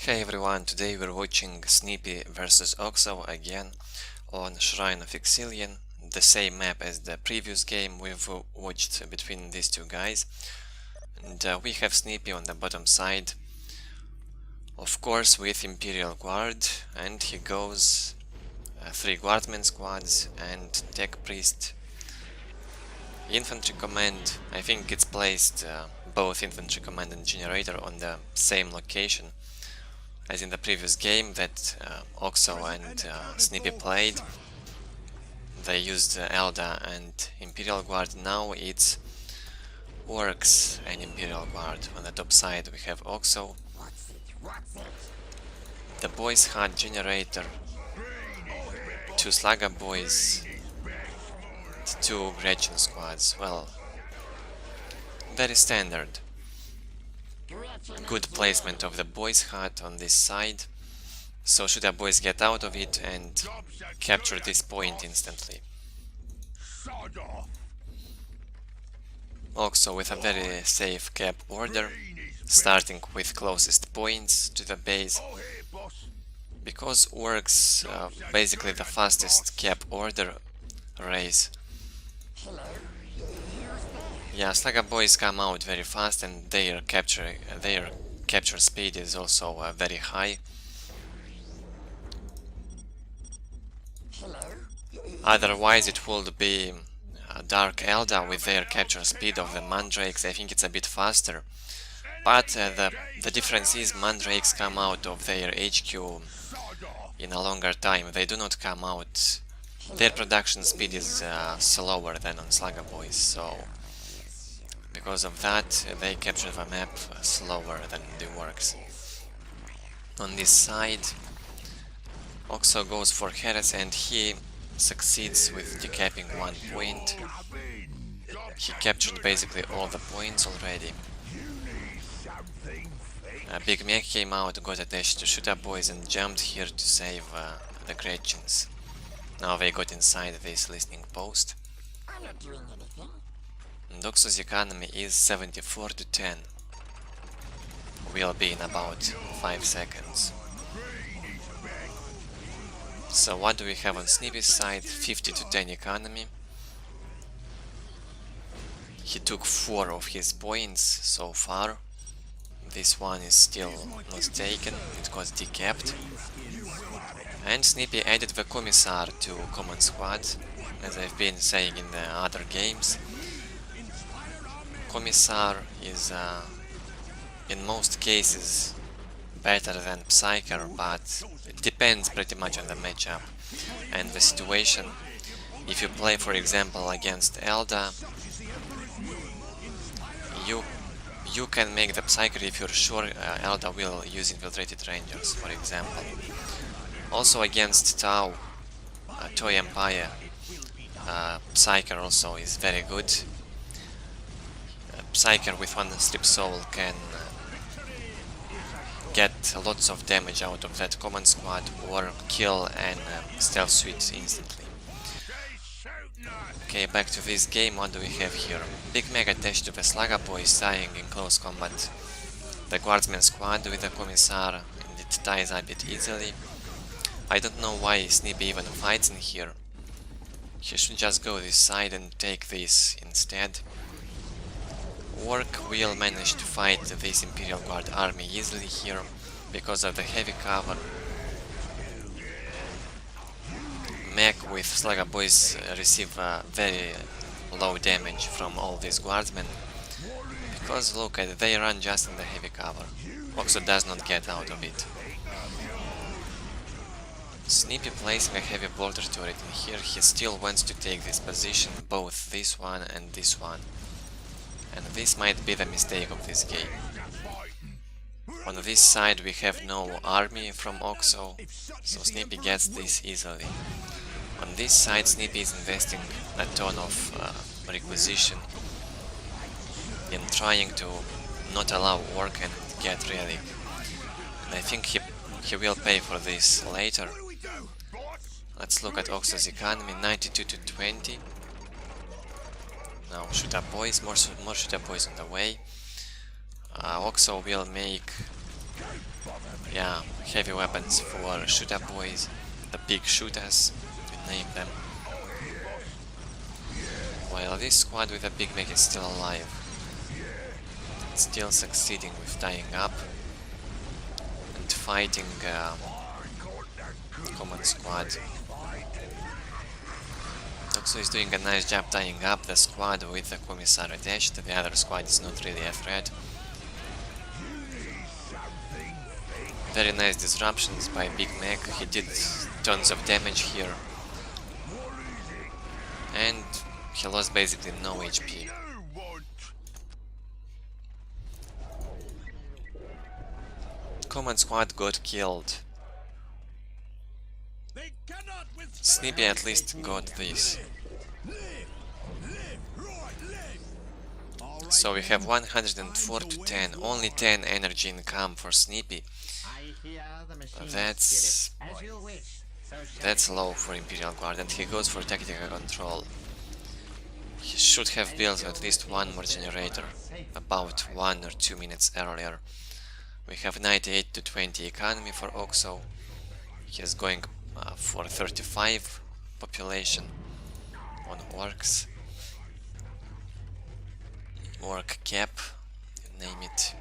Hey everyone, today we're watching Snippy versus oXo again on Shrine of Excellion, the same map as the previous game we've watched between these two guys. And we have Snippy on the bottom side, of course with Imperial Guard, and he goes 3 Guardman squads and Tech Priest. Infantry Command, I think it's placed both Infantry Command and Generator on the same location as in the previous game that oXo and Snippy played. They used Elda and Imperial Guard. Now it's Orks and Imperial Guard. On the top side we have oXo. The boys had Generator, 2 Slugger boys, 2 Gretchen squads. Well, very standard. Good placement of the boys hut on this side, so should our boys get out of it and capture this point instantly. oXo with a very safe cap order, starting with closest points to the base, because Orks basically the fastest cap order race. Yeah, Slugger boys come out very fast and their capture speed is also very high. Otherwise it would be Dark Elda with their capture speed of the Mandrakes. I think it's a bit faster, but the difference is Mandrakes come out of their HQ in a longer time. They do not come out, their production speed is slower than on Slugger boys, so because of that they capture the map slower than the Orks. On this side oXo goes for Heres and he succeeds with decapping 1 point. He captured basically all the points already. A big mech came out, got attached to Shooter boys and jumped here to save the Gretchens. Now they got inside this listening post. And oXo's economy is 74 to 10. Will be in about 5 seconds. So what do we have on Snippy's side? 50 to 10 economy. He took 4 of his points so far. This one is still not taken, it got decapped. And Snippy added the Commissar to common squad, as I've been saying in the other games. Commissar is in most cases better than Psyker, but it depends pretty much on the matchup and the situation. If you play, for example, against Elda, you can make the Psyker if you're sure Elda will use Infiltrated Rangers, for example. Also against DoW, Toy Empire, Psyker also is very good. Psyker with 1 Strip Soul can get lots of damage out of that common squad or kill and stealth suite instantly. Okay, back to this game. What do we have here? Big mech attached to the Slugger boys, dying in close combat. The Guardsman squad with the Commissar, and it ties up it easily. I don't know why Snippy even fights in here. He should just go this side and take this instead. Ork will manage to fight this Imperial Guard army easily here because of the heavy cover. Mech with Slugger boys receive very low damage from all these guardsmen, because look at, they run just in the heavy cover. oXo does not get out of it. Snippy placing a heavy bolter turret in here. He still wants to take this position, both this one and this one. And this might be the mistake of this game. On this side we have no army from oXo, so Snippy gets this easily. On this side Snippy is investing a ton of requisition in trying to not allow Ork and get relic. And I think he will pay for this later. Let's look at oXo's economy, 92 to 20. Now Shooter boys, more Shooter boys on the way. oXo will make Yeah, heavy weapons for shooter boys, the big shooters, you name them. While this squad with a big mech is still alive, it's still succeeding with tying up and fighting command squad. oXo is doing a nice job tying up the squad with the commissar attached. The other squad is not really a threat. Very nice disruptions by Big Mech. He did tons of damage here. And he lost basically no HP. Command squad got killed. Snippy at least got this. So we have 104 to 10, only 10 energy income for Snippy. That's low for Imperial Guard, and he goes for tactical control. He should have built at least one more generator, about 1 or 2 minutes earlier. We have 98 to 20 economy for oXo. He is going for 35 population on Orks. Ork cap, you name it.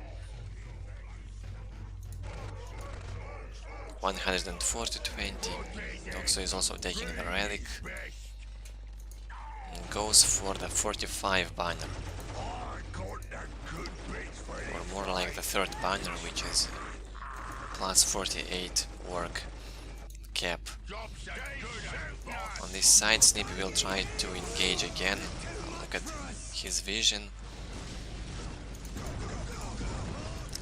104 to 20. oXo is also taking the relic. And goes for the 45 banner. Or more like the third banner, which is plus 48 orc cap. On this side, Snippy will try to engage again. Look at his vision.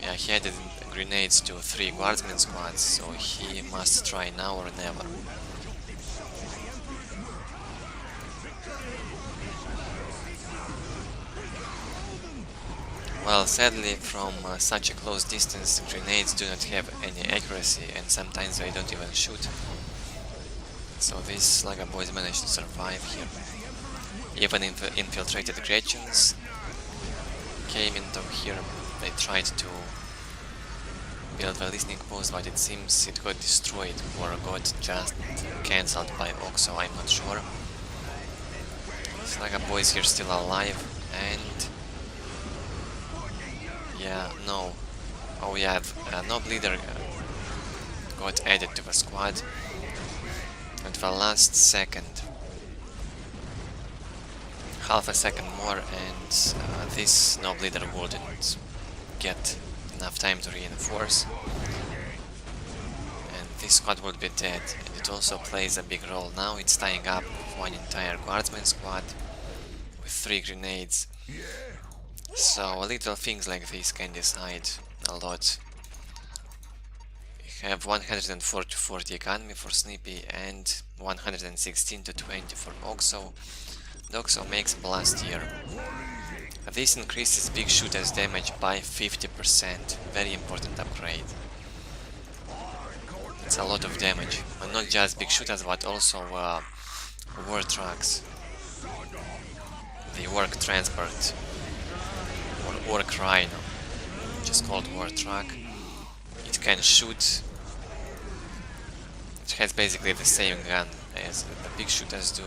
Yeah, he added grenades to 3 guardsmen squads, so he must try now or never. Well, sadly, from such a close distance, grenades do not have any accuracy, and sometimes they don't even shoot. So these Slugger boys managed to survive here. Even infiltrated Gretchens came into here. They tried to build a listening post, but it seems it got destroyed or got just cancelled by oXo, I'm not sure. Slugger boys here still alive, and yeah, no. Oh yeah, no bleeder got added to the squad at the last second. Half a second more, and this no bleeder wouldn't get enough time to reinforce. And this squad would be dead. And it also plays a big role now. It's tying up one entire guardsman squad with 3 grenades. So little things like this can decide a lot. We have 104 to 40 economy for Snippy and 116 to 20 for oXo. oXo makes blast here. This increases big shooters damage by 50%. Very important upgrade. It's a lot of damage. And not just big shooters, but also war trucks. The Ork transport. Or Ork Rhino, which is called war truck. It can shoot. It has basically the same gun as the big shooters do,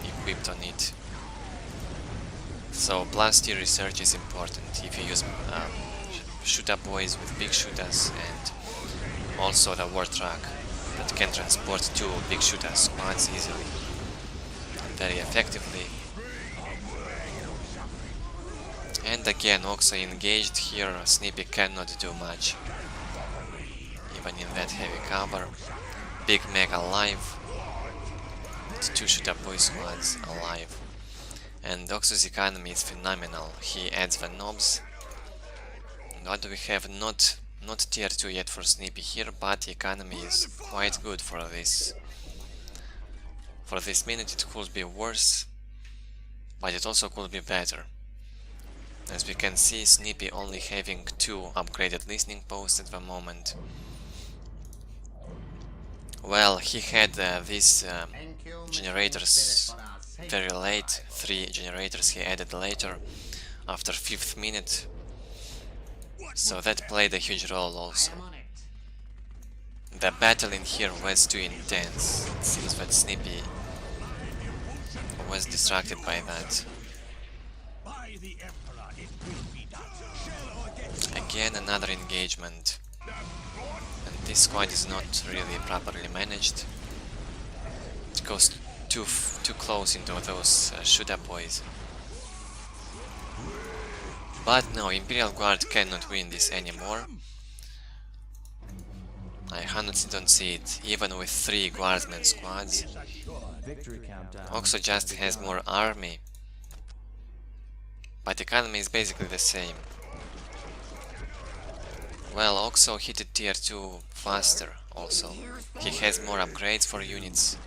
equipped on it. So blast tier research is important if you use shooter boys with big shooters, and also the war truck that can transport 2 big shooter squads easily and very effectively. And again, oXo engaged here. Snippy cannot do much, even in that heavy cover. Big mech alive, 2 shooter boy squads alive. And oXo's economy is phenomenal. He adds the knobs. What do we have? Not tier 2 yet for Snippy here, but the economy is quite good for this. For this minute it could be worse, but it also could be better. As we can see, Snippy only having 2 upgraded listening posts at the moment. Well, he had these generators very late, 3 generators he added later, after 5th minute. So that played a huge role also. The battle in here was too intense. It seems that Snippy was distracted by that. Again another engagement. And this squad is not really properly managed. It goes too close into those shooter boys. But no, Imperial Guard cannot win this anymore. I honestly don't see it, even with 3 guardsmen squads. oXo just has more army, but economy is basically the same. Well, oXo hit tier 2 faster also. He has more upgrades for units.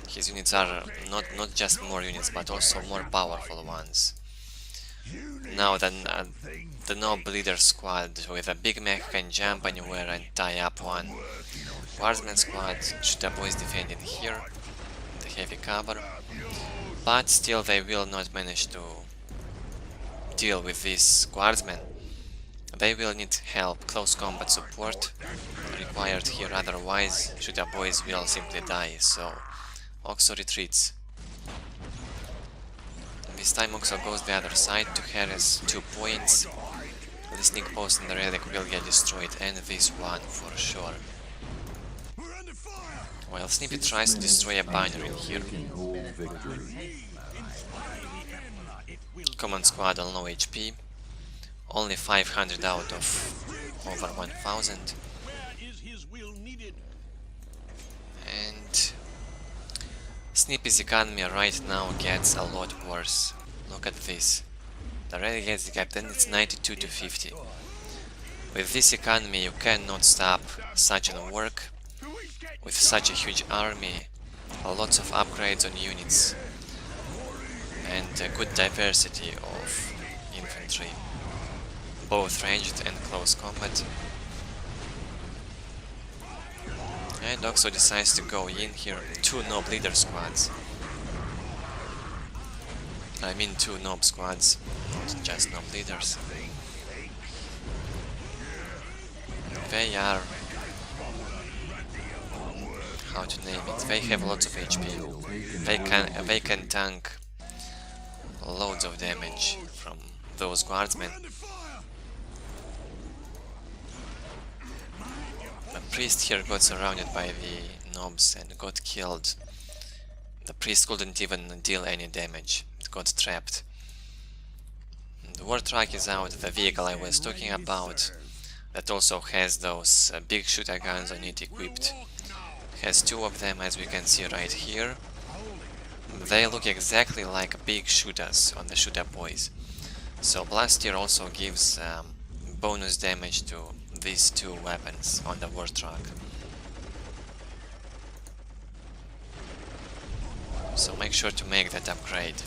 His units are not just more units, but also more powerful ones. Now the Nob leader squad with a big mech can jump anywhere and tie up one. Guardsman squad, shooter boys defending here, the heavy cover, but still they will not manage to deal with these guardsmen. They will need help, close combat support required here, otherwise shooter boys will simply die, so oXo retreats. This time oXo goes the other side to harass 2 points. The sneak post and the relic will get destroyed, and this one for sure. While Snippy tries to destroy a binary in here. Command squad on low HP. Only 500 out of over 1000. And Snippy's economy right now gets a lot worse. Look at this. The Renegade's captain is 92 to 50. With this economy you cannot stop such an work. With such a huge army, lots of upgrades on units, and a good diversity of infantry, both ranged and close combat. And oXo decides to go in here. 2 Nob leader squads. I mean 2 Nob squads, not just Nob leaders. They are, how to name it, they have lots of HP. They can tank loads of damage from those guardsmen. The priest here got surrounded by the nobs and got killed. The priest couldn't even deal any damage, it got trapped. The war truck is out, the vehicle I was talking about, that also has those big shooter guns on it equipped. Has 2 of them, as we can see right here. They look exactly like big shooters on the shooter boys. So blast tier also gives bonus damage to these 2 weapons on the war truck. So make sure to make that upgrade.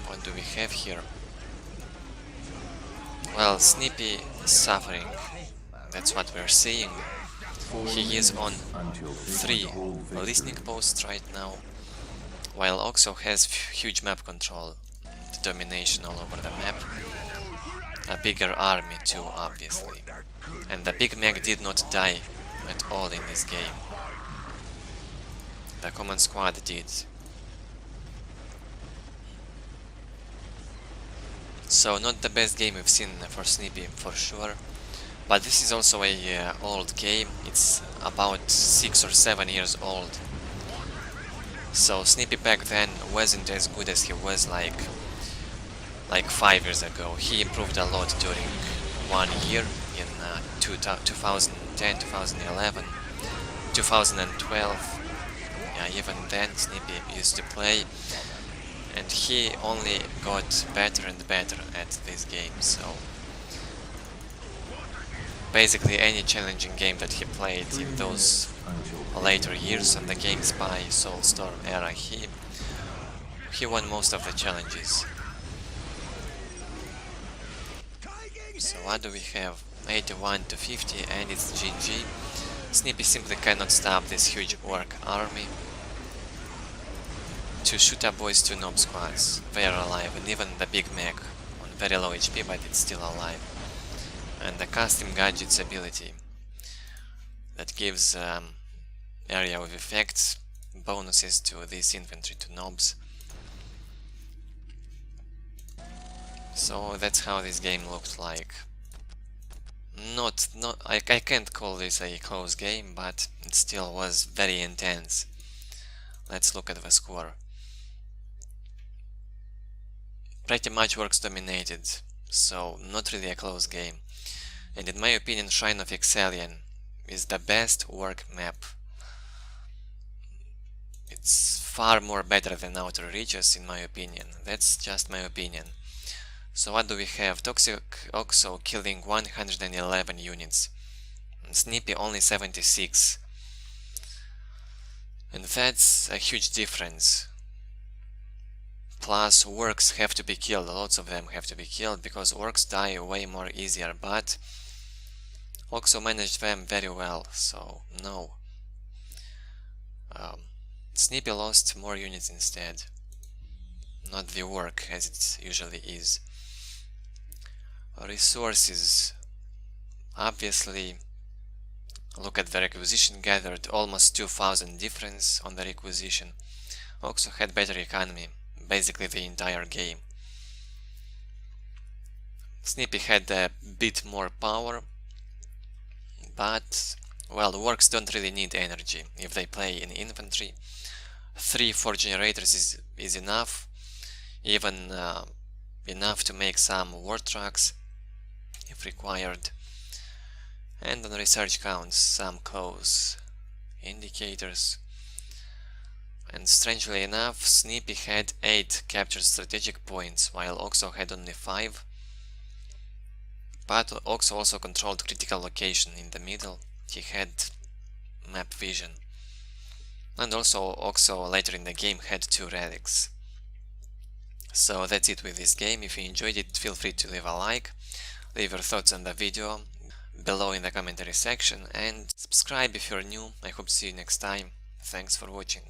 What do we have here? Well, Snippy is suffering. That's what we're seeing. He is on 3 listening posts right now, while oXo has huge map control, the domination all over the map, a bigger army too, obviously, and the big mech did not die at all in this game. The command squad did. So not the best game we've seen for Snippy for sure. But this is also a old game, it's about 6 or 7 years old. So Snippy back then wasn't as good as he was like 5 years ago. He improved a lot during 1 year in 2010, 2011, 2012. Yeah, even then Snippy used to play, and he only got better and better at this game. So basically any challenging game that he played in those later years on the GameSpy Soulstorm era, he won most of the challenges. So what do we have? 81 to 50 and it's GG. Snippy simply cannot stop this huge orc army. 2 shooter boys, 2 Nob squads, they are alive, and even the big mech on very low HP, but it's still alive. And the custom gadgets ability that gives area of effects bonuses to this infantry, to nobs. So that's how this game looked like. I can't call this a close game, but it still was very intense. Let's look at the score. Pretty much Orks dominated, so not really a close game. And in my opinion, Shrine of Excellion is the best Ork map. It's far more better than Outer Reaches in my opinion. That's just my opinion. So what do we have? Toxic oXo killing 111 units. Snippy only 76. And that's a huge difference. Plus Orks have to be killed, lots of them have to be killed, because Orks die way more easier, but oXo managed them very well, so no. Snippy lost more units instead, not the Ork as it usually is. Resources, obviously, look at the requisition gathered, almost 2000 difference on the requisition. oXo had better economy, basically the entire game. Snippy had a bit more power, but, well, Orks don't really need energy if they play in infantry. 3-4 generators is enough, even enough to make some war trucks if required. And on research counts, some close indicators. And strangely enough, Snippy had 8 captured strategic points, while oXo had only 5. But oXo also controlled critical location in the middle. He had map vision. And also oXo later in the game had 2 relics. So that's it with this game. If you enjoyed it, feel free to leave a like, leave your thoughts on the video below in the commentary section, and subscribe if you're new. I hope to see you next time. Thanks for watching.